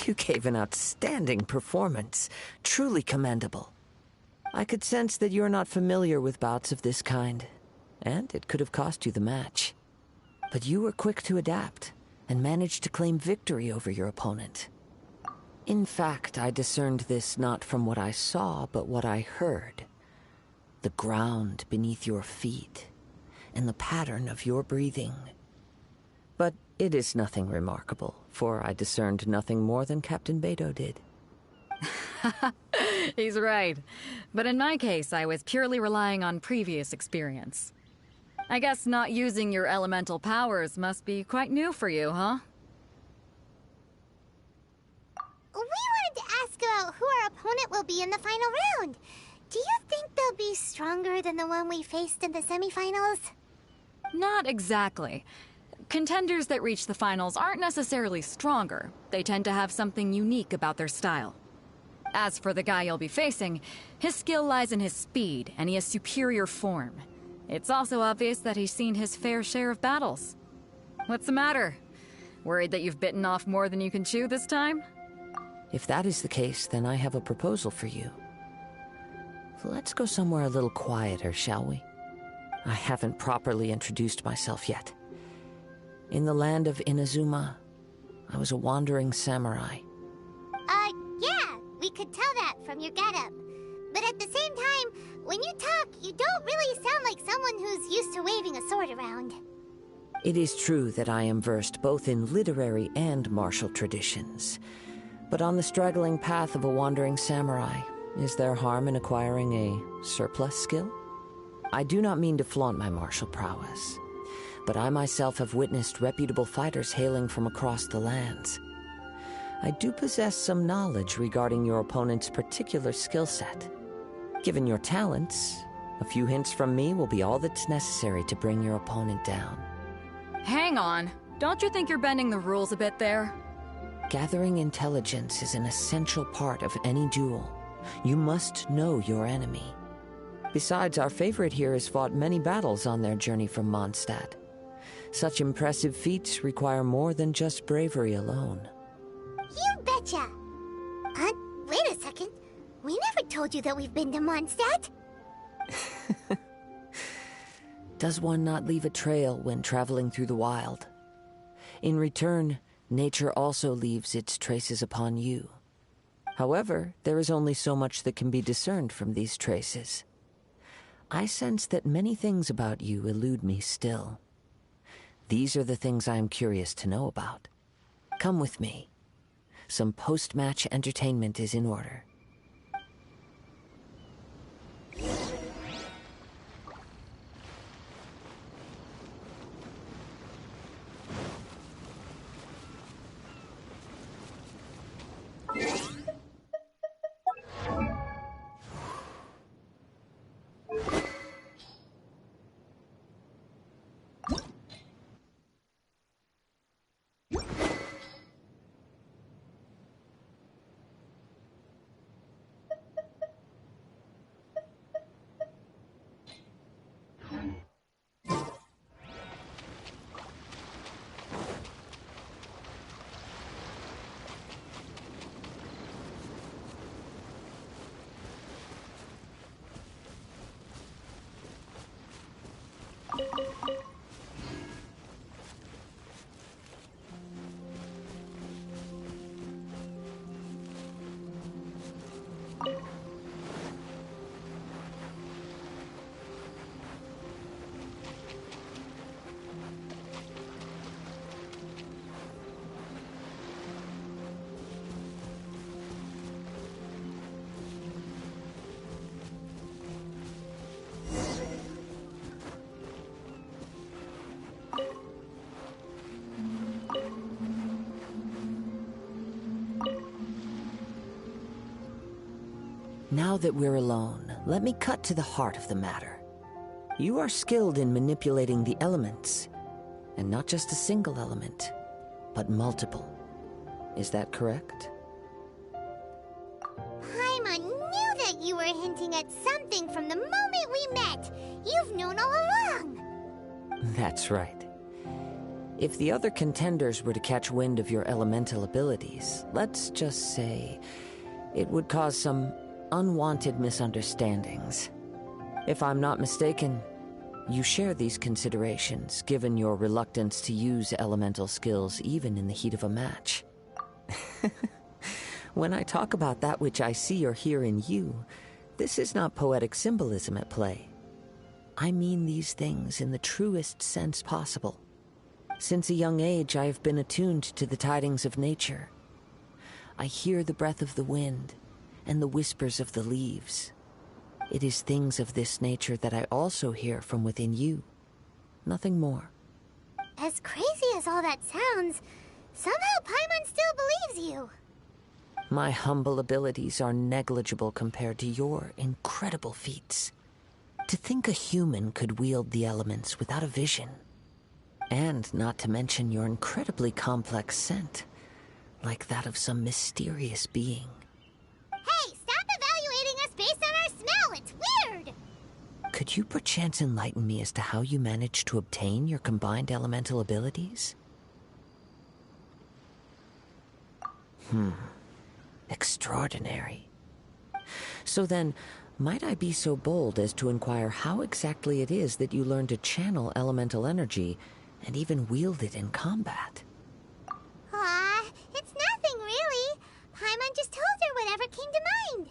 You gave an outstanding performance. Truly commendable. I could sense that you're not familiar with bouts of this kind, and it could have cost you the match. But you were quick to adapt, and managed to claim victory over your opponent. In fact, I discerned this not from what I saw, but what I heard. The ground beneath your feet, and the pattern of your breathing. But it is nothing remarkable, for I discerned nothing more than Captain Beto did. He's right. But in my case, I was purely relying on previous experience. I guess not using your elemental powers must be quite new for you, huh? We wanted to ask about who our opponent will be in the final round. Do you think they'll be stronger than the one we faced in the semifinals? Not exactly. Contenders that reach the finals aren't necessarily stronger. They tend to have something unique about their style. As for the guy you'll be facing, his skill lies in his speed, and he has superior form. It's also obvious that he's seen his fair share of battles. What's the matter? Worried that you've bitten off more than you can chew this time? If that is the case, then I have a proposal for you. Let's go somewhere a little quieter, shall we? I haven't properly introduced myself yet. In the land of Inazuma, I was a wandering samurai. Yeah, we could tell that from your getup. But at the same time, when you talk, you don't really sound like someone who's used to waving a sword around. It is true that I am versed both in literary and martial traditions. But on the straggling path of a wandering samurai, is there harm in acquiring a surplus skill? I do not mean to flaunt my martial prowess, but I myself have witnessed reputable fighters hailing from across the lands. I do possess some knowledge regarding your opponent's particular skill set. Given your talents, a few hints from me will be all that's necessary to bring your opponent down. Hang on. Don't you think you're bending the rules a bit there? Gathering intelligence is an essential part of any duel. You must know your enemy. Besides, our favorite here has fought many battles on their journey from Mondstadt. Such impressive feats require more than just bravery alone. You betcha! Wait a second. We never told you that we've been to Mondstadt. Does one not leave a trail when traveling through the wild? In return, nature also leaves its traces upon you. However, there is only so much that can be discerned from these traces. I sense that many things about you elude me still. These are the things I am curious to know about. Come with me. Some post-match entertainment is in order. Now that we're alone, let me cut to the heart of the matter. You are skilled in manipulating the elements, and not just a single element, but multiple. Is that correct? Paimon knew that you were hinting at something from the moment we met. You've known all along. That's right. If the other contenders were to catch wind of your elemental abilities, let's just say it would cause some unwanted misunderstandings. If I'm not mistaken, you share these considerations, given your reluctance to use elemental skills even in the heat of a match. When I talk about that which I see or hear in you, this is not poetic symbolism at play. I mean these things in the truest sense possible. Since a young age, I have been attuned to the tidings of nature. I hear the breath of the wind and the whispers of the leaves. It is things of this nature that I also hear from within you. Nothing more. As crazy as all that sounds, somehow Paimon still believes you. My humble abilities are negligible compared to your incredible feats. To think a human could wield the elements without a vision. And not to mention your incredibly complex scent, like that of some mysterious being. Hey, stop evaluating us based on our smell! It's weird! Could you perchance enlighten me as to how you managed to obtain your combined elemental abilities? Extraordinary. So then, might I be so bold as to inquire how exactly it is that you learn to channel elemental energy and even wield it in combat? It's nothing really. Paimon just told her whatever came to mind.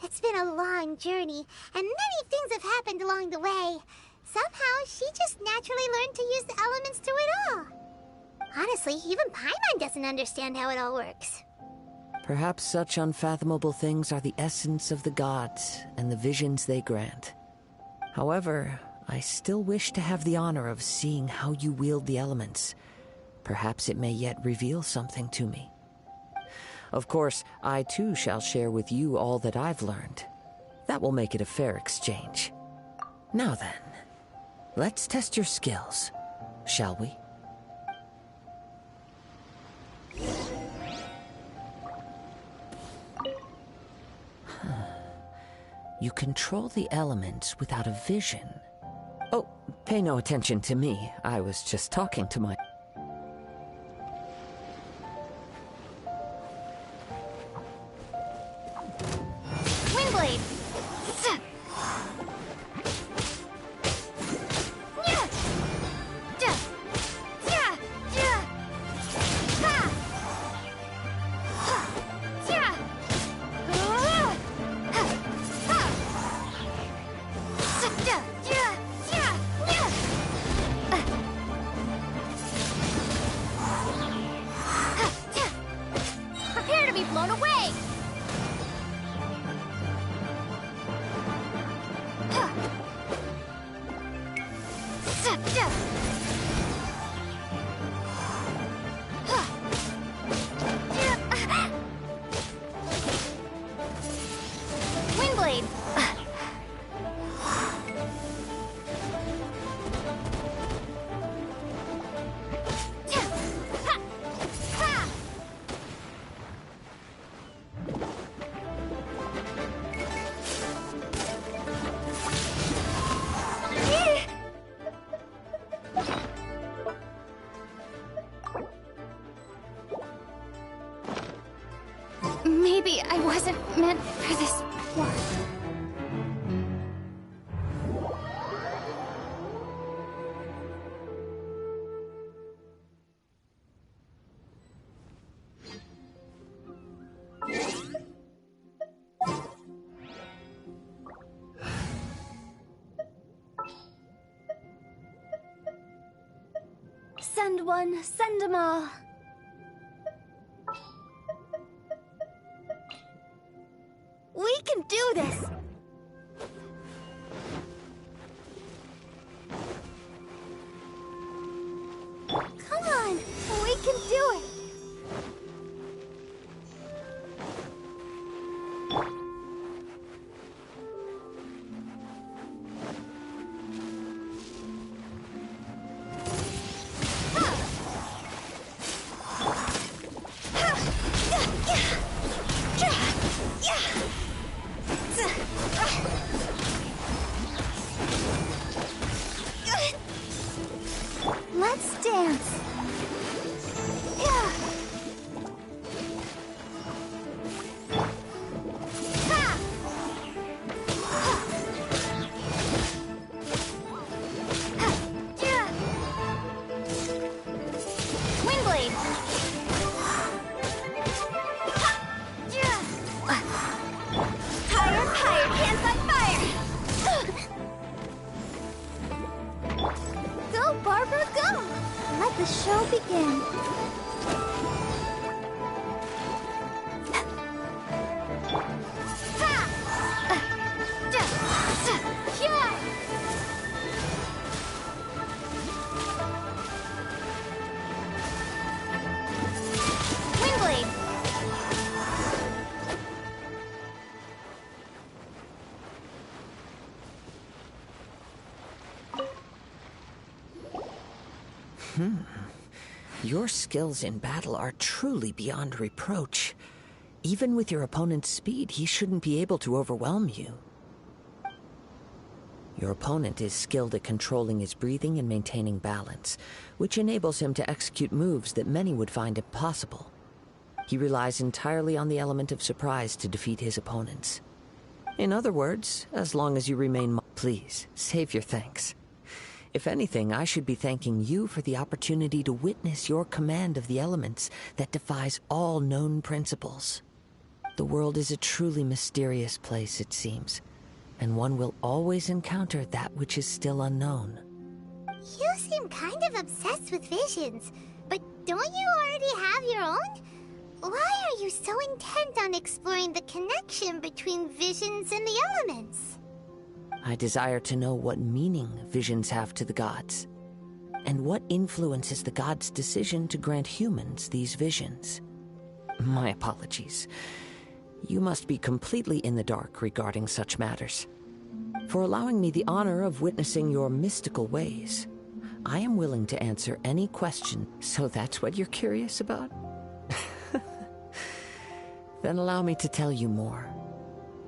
It's been a long journey, and many things have happened along the way. Somehow, she just naturally learned to use the elements through it all. Honestly, even Paimon doesn't understand how it all works. Perhaps such unfathomable things are the essence of the gods and the visions they grant. However, I still wish to have the honor of seeing how you wield the elements. Perhaps it may yet reveal something to me. Of course, I too shall share with you all that I've learned. That will make it a fair exchange. Now then, let's test your skills, shall we? You control the elements without a vision. Oh, pay no attention to me. I was just talking to my... Windblade! Prepare to be blown away! Windblade! Maybe I wasn't meant for this war. Send one, send them all. We can do this! Come on, we can do it! let the show begin. Windblade. Your skills in battle are truly beyond reproach. Even with your opponent's speed, he shouldn't be able to overwhelm you. Your opponent is skilled at controlling his breathing and maintaining balance, which enables him to execute moves that many would find impossible. He relies entirely on the element of surprise to defeat his opponents. In other words, as long as you remain... Please, save your thanks. If anything, I should be thanking you for the opportunity to witness your command of the elements that defies all known principles. The world is a truly mysterious place, it seems, and one will always encounter that which is still unknown. You seem kind of obsessed with visions, but don't you already have your own? Why are you so intent on exploring the connection between visions and the elements? I desire to know what meaning visions have to the gods, and what influences the gods' decision to grant humans these visions. My apologies. You must be completely in the dark regarding such matters. For allowing me the honor of witnessing your mystical ways, I am willing to answer any question. So that's what you're curious about? Then allow me to tell you more.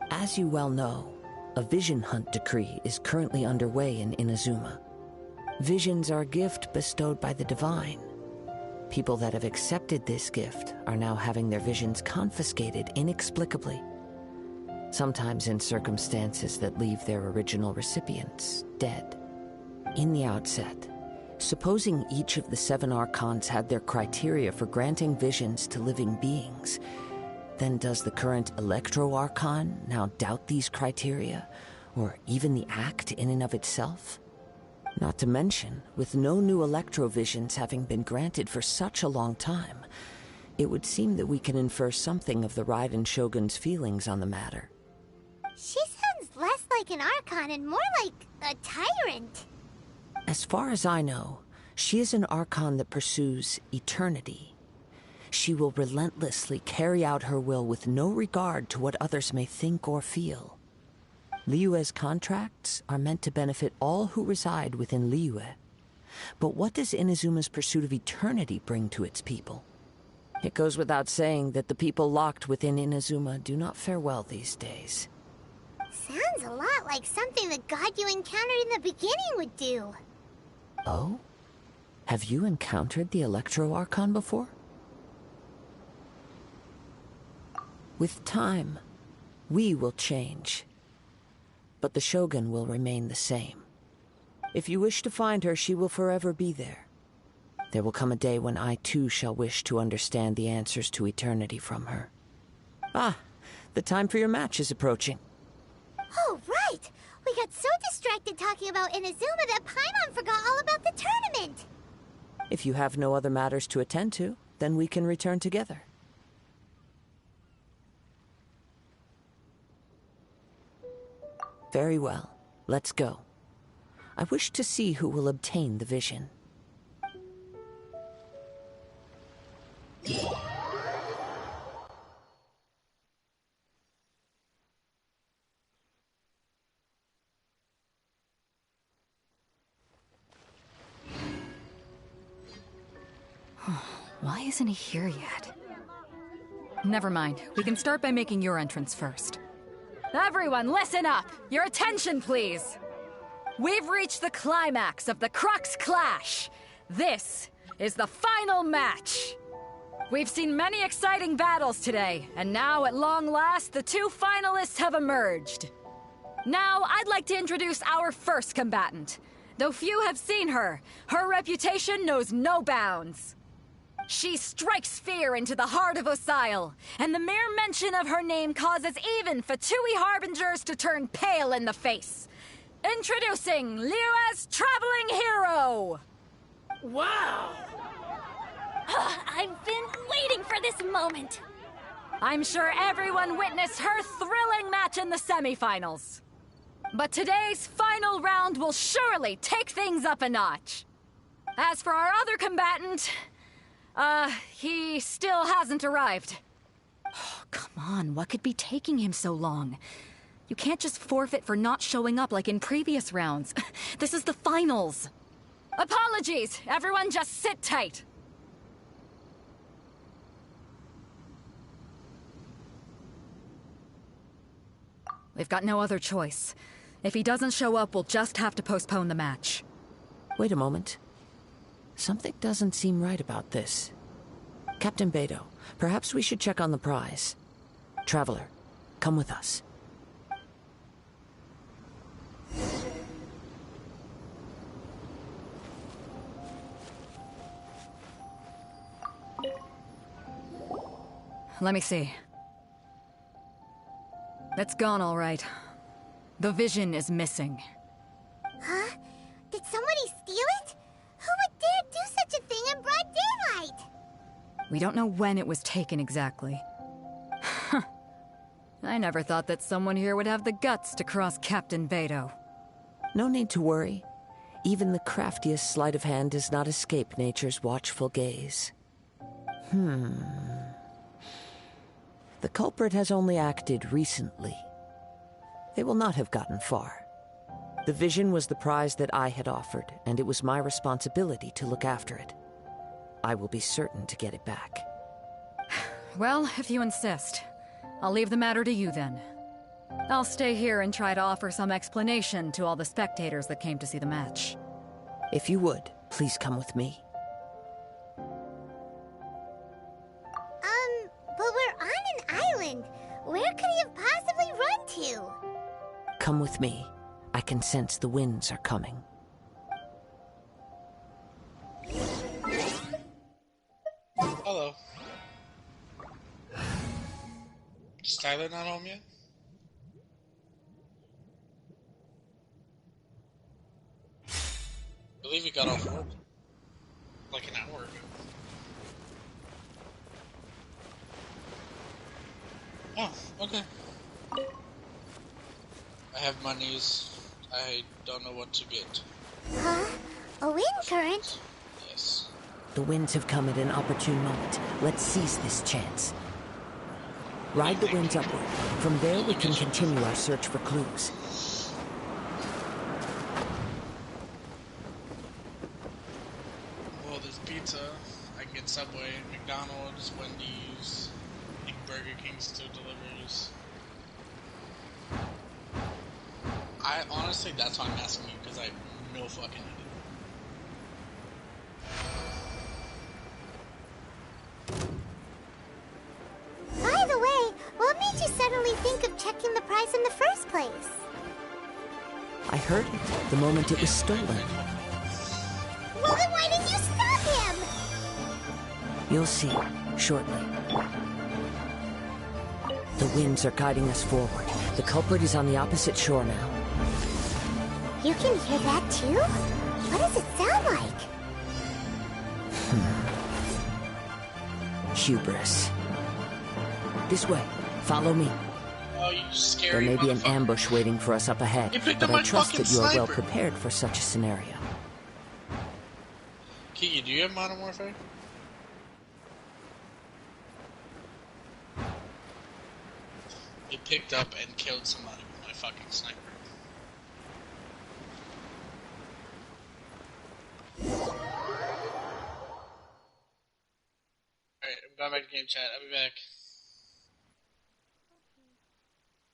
As you well know, a vision hunt decree is currently underway in Inazuma. Visions are a gift bestowed by the divine. People that have accepted this gift are now having their visions confiscated inexplicably, sometimes in circumstances that leave their original recipients dead. In the outset, supposing each of the 7 archons had their criteria for granting visions to living beings, then does the current Electro-Archon now doubt these criteria, or even the act in and of itself? Not to mention, with no new Electro-Visions having been granted for such a long time, it would seem that we can infer something of the Raiden Shogun's feelings on the matter. She sounds less like an Archon and more like a tyrant. As far as I know, she is an Archon that pursues eternity. She will relentlessly carry out her will with no regard to what others may think or feel. Liyue's contracts are meant to benefit all who reside within Liyue. But what does Inazuma's pursuit of eternity bring to its people? It goes without saying that the people locked within Inazuma do not fare well these days. Sounds a lot like something the god you encountered in the beginning would do. Oh? Have you encountered the Electro-Archon before? With time, we will change. But the Shogun will remain the same. If you wish to find her, she will forever be there. There will come a day when I too shall wish to understand the answers to eternity from her. Ah, the time for your match is approaching. Oh, right! We got so distracted talking about Inazuma that Paimon forgot all about the tournament! If you have no other matters to attend to, then we can return together. Very well. Let's go. I wish to see who will obtain the vision. Why isn't he here yet? Never mind. We can start by making your entrance first. Everyone, listen up! Your attention, please! We've reached the climax of the Crux Clash! This is the final match! We've seen many exciting battles today, and now, at long last, the 2 finalists have emerged. Now, I'd like to introduce our first combatant. Though few have seen her, her reputation knows no bounds. She strikes fear into the heart of Osile, and the mere mention of her name causes even Fatui harbingers to turn pale in the face. Introducing Liyue's traveling hero! Wow! I've been waiting for this moment. I'm sure everyone witnessed her thrilling match in the semifinals. But today's final round will surely take things up a notch. As for our other combatant, he still hasn't arrived. Oh, come on, what could be taking him so long? You can't just forfeit for not showing up like in previous rounds. This is the finals. Apologies, everyone just sit tight. We've got no other choice. If he doesn't show up, we'll just have to postpone the match. Wait a moment. Something doesn't seem right about this. Captain Beto, perhaps we should check on the prize. Traveler, come with us. Let me see. It's gone all right. The vision is missing. Huh? Did somebody steal it? Who would dare do such a thing in broad daylight? We don't know when it was taken exactly. I never thought that someone here would have the guts to cross Captain Beto. No need to worry. Even the craftiest sleight of hand does not escape nature's watchful gaze. The culprit has only acted recently. They will not have gotten far. The vision was the prize that I had offered, and it was my responsibility to look after it. I will be certain to get it back. Well, if you insist. I'll leave the matter to you then. I'll stay here and try to offer some explanation to all the spectators that came to see the match. If you would, please come with me. But we're on an island. Where could he have possibly run to? Come with me. I can sense the winds are coming. Hello. Is Tyler not home yet? I believe he got off work like an hour ago. Oh, okay. I have my news. I don't know what to get. Huh? A wind current? Yes. The winds have come at an opportune moment. Let's seize this chance. Ride the winds upward. From there we can continue our search for clues. Well, there's pizza. I can get Subway, McDonald's, Wendy's, I think Burger King still delivers. I honestly, that's why I'm asking you, because I have no fucking idea. By the way, what made you suddenly think of checking the prize in the first place? I heard it the moment it was stolen. Well, then why didn't you stop him? You'll see shortly. The winds are guiding us forward. The culprit is on the opposite shore now. You can hear that too? What does it sound like? Hubris. This way. Follow me. Oh, you scary There may be an motherfucker. ambush waiting for us up ahead, You picked but up my I trust fucking that you are well sniper. prepared for such a scenario. Kiki, do you have Modern Warfare? You picked up and killed somebody with my fucking sniper. Alright, I'm going back to game chat. I'll be back.